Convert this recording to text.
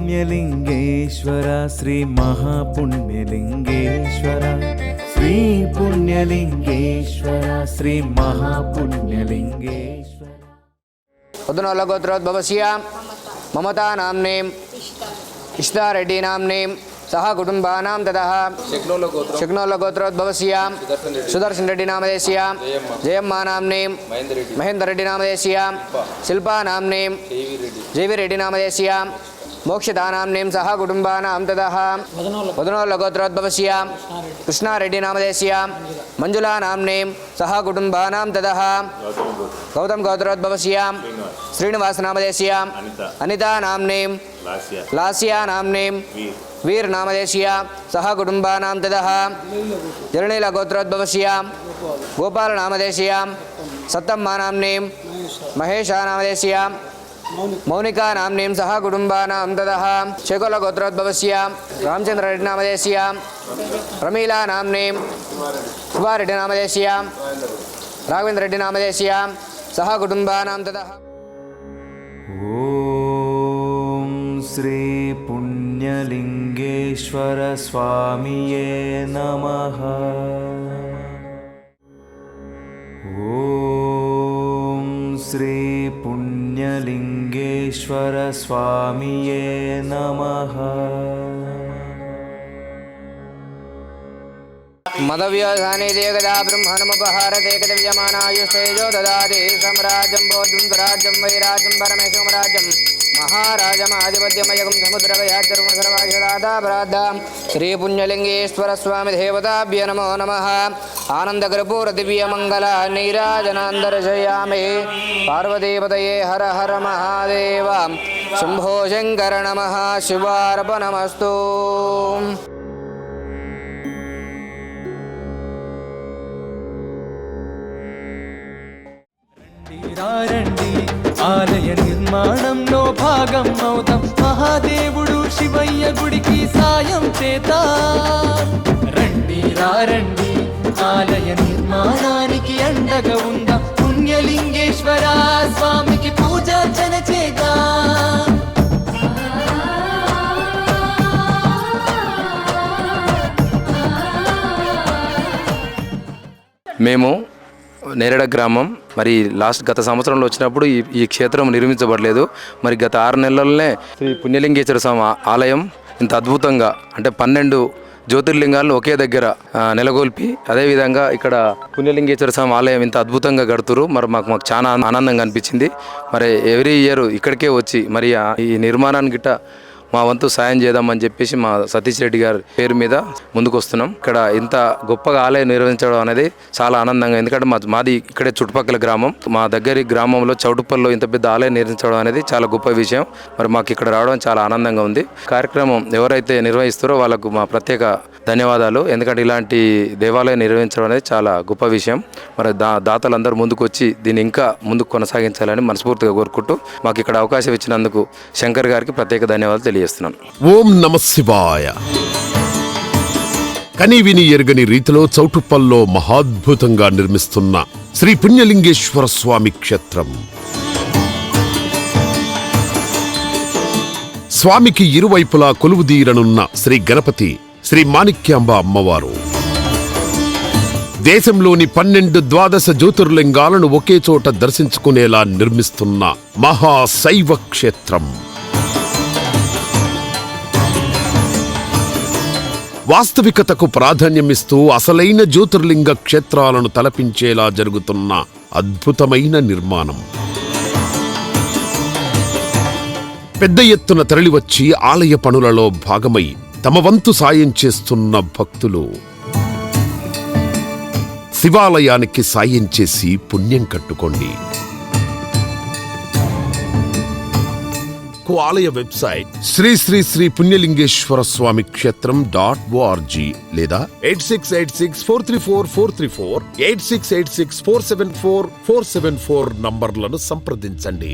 పుణ్యలింగేశ్వర శ్రీ మహాపుణ్యలింగేశ్వర శ్రీ పుణ్యలింగేశ్వర శ్రీ మహాపుణ్యలింగేశ్వర. గోత్రోద్భవస్య మమతా నామ్నేం ఇష్టారెడ్డి నామ్నేం సహ కుటుంబానాం తతః శక్నోల గోత్రోద్భవస్య సుదర్శన్ రెడ్డి నామధేస్య జయమ్మ నామ్నేం మహేందర్ రెడ్డి నామధేస్య శిల్పా నామ్నేం జేవి రెడ్డి నామధేస్య మోక్షదా నామ్నేం సహ కుటుంబానాం తతః వదనోల గోత్రోద్భవస్య కృష్ణారెడ్డి నామధేస్య మంజులా నామ్నేం సహ కుటుంబానాం తతః గౌతమ్ గోత్రోద్భవస్య శ్రీనివాస నామధేస్య అనితా నామ్నేం లాస్యా నామ్నేం వీర్ నామధేస్య సహ కుటుంబానాం తతః జరణీల గోత్రోద్భవస్య గోపాల నామధేస్య సత్తమ్మ నామ్నేం మహేషా నామధేస్య మౌనికా నామ్నేం సహ కుటుంబానాం తతః శేఖోల గోత్రోద్భవస్య రామచంద్ర రెడ్డి నామధేస్య ప్రమీలా నామ్నేం శివారెడ్డి నామధేస్య రాఘవేంద్ర రెడ్డి నామధేస్య సహ కుటుంబానాం తతః. ఓం శ్రీ పుణ్యలింగేశ్వర స్వామియే నమః. ఓం శ్రీ పుణ్యలింగేశ్వర స్వామియే నమః. మదవ్యోధానే దేగదా బ్రహ్మణముపహారతే కదవ్యమానాయుస్తేజో దదాతి సమ్రాజ్యం బోధం స్వరాజ్యం వైరాజ్యం పరమేశ్వరాజ్యం మహారాజమాధిపత్యమయకం సముద్రవయాచర్మ సర్వాధిరాధాపరాధాం శ్రీ పుణ్యలింగేశ్వర స్వామి దేవతాభ్య నమో నమః. ఆనందకర్పూర దివ్యమంగళ నీరాజనాందర్శయామి. పార్వతీపతయే హర హర మహాదేవ శంభో శంకర నమః. శివార్పణమస్తు. రండి ఆలయ నిర్మాణంలో భాగం అవుతాం. మహాదేవుడు శివయ్య గుడికి సాయం చేద్దాం. రండి రండి ఆలయ నిర్మాణానికి అండగా ఉందాం. పుణ్యలింగేశ్వర స్వామికి పూజార్చన చేద్దాం. మేము నేరేడ గ్రామం. మరి గత సంవత్సరంలో వచ్చినప్పుడు ఈ క్షేత్రం నిర్మించబడలేదు. మరి గత 6 నెలలనే శ్రీ పుణ్యలింగేశ్వర స్వామి ఆలయం ఇంత అద్భుతంగా అంటే 12 జ్యోతిర్లింగాలను ఒకే దగ్గర నెలకొల్పి అదేవిధంగా ఇక్కడ పుణ్యలింగేశ్వర స్వామి ఆలయం ఇంత అద్భుతంగా కడుతురు. మరి మాకు చాలా ఆనందంగా అనిపించింది. మరి ఎవ్రీ ఇయర్ ఇక్కడికే వచ్చి మరి ఈ నిర్మాణానికి గిట్ట మా వంతు సాయం చేద్దామని చెప్పేసి మా సతీష్ రెడ్డి గారి పేరు మీద ముందుకు వస్తున్నాం. ఇక్కడ ఇంత గొప్పగా ఆలయం నిర్వహించడం అనేది చాలా ఆనందంగా, ఎందుకంటే మాది ఇక్కడే చుట్టుపక్కల గ్రామం. మా దగ్గరి గ్రామంలో చౌటుప్పల్లో ఇంత పెద్ద ఆలయం నిర్మించడం అనేది చాలా గొప్ప విషయం. మరి మాకు ఇక్కడ రావడం చాలా ఆనందంగా ఉంది. కార్యక్రమం ఎవరైతే నిర్వహిస్తారో వాళ్ళకు మా ప్రత్యేక ధన్యవాదాలు. ఎందుకంటే ఇలాంటి దేవాలయం నిర్వహించడం అనేది చాలా గొప్ప విషయం. మరి దాతలందరూ ముందుకు వచ్చి దీన్ని ఇంకా ముందుకు కొనసాగించాలని మనస్ఫూర్తిగా కోరుకుంటూ మాకు ఇక్కడ అవకాశం ఇచ్చినందుకు శంకర్ గారికి ప్రత్యేక ధన్యవాదాలు తెలియజేస్తున్నాను. ఓం నమ శివాయ. కని విని ఎరుగని రీతిలో చౌటుప్పల్లో మహాద్భుతంగా నిర్మిస్తున్న శ్రీ పుణ్యలింగేశ్వర స్వామి క్షేత్రం. స్వామికి ఇరువైపులా కొలువుదీరనున్న శ్రీ గణపతి, శ్రీ మాణిక్యాంబ అమ్మవారు దేశంలోని 12 ద్వాదశ జ్యోతిర్లింగాలను ఒకే చోట దర్శించుకునేలా నిర్మిస్తున్న మహాశైవ క్షేత్రం. వాస్తవికతకు ప్రాధాన్యమిస్తూ అసలైన జ్యోతిర్లింగ క్షేత్రాలను తలపించేలా జరుగుతున్న అద్భుతమైన నిర్మాణం. పెద్ద ఎత్తున తరలివచ్చి ఆలయ పనులలో భాగమై తమ వంతు సాయం చేస్తున్న భక్తులు శివాలయానికి సాయం చేసి పుణ్యం కట్టుకోండి. ఆలయ వెబ్సైట్ శ్రీ శ్రీ శ్రీ పుణ్యలింగేశ్వర స్వామి క్షేత్రం .org లేదా 8686434434 8686474474 నంబర్లను సంప్రదించండి.